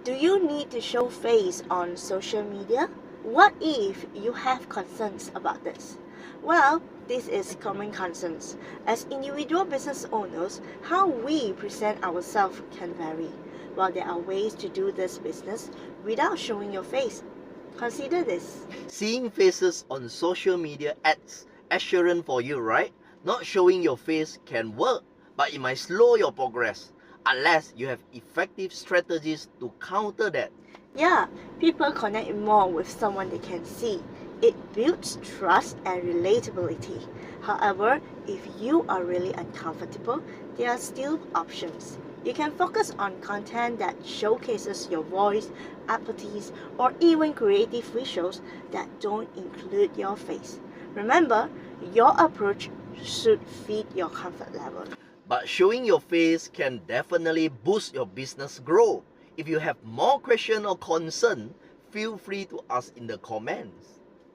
Do you need to show face on social media? What if you have concerns about this? Well, this is common concerns. As individual business owners, how we present ourselves can vary. While there are ways to do this business without showing your face, consider this. Seeing faces on social media adds assurance for you, right? Not showing your face can work, but it might slow your progress unless you have effective strategies to counter that. Yeah, people connect more with someone they can see. It builds trust and relatability. However, if you are really uncomfortable, there are still options. You can focus on content that showcases your voice, expertise, or even creative visuals that don't include your face. Remember, your approach should fit your comfort level. But showing your face can definitely boost your business growth. If you have more questions or concern, feel free to ask in the comments.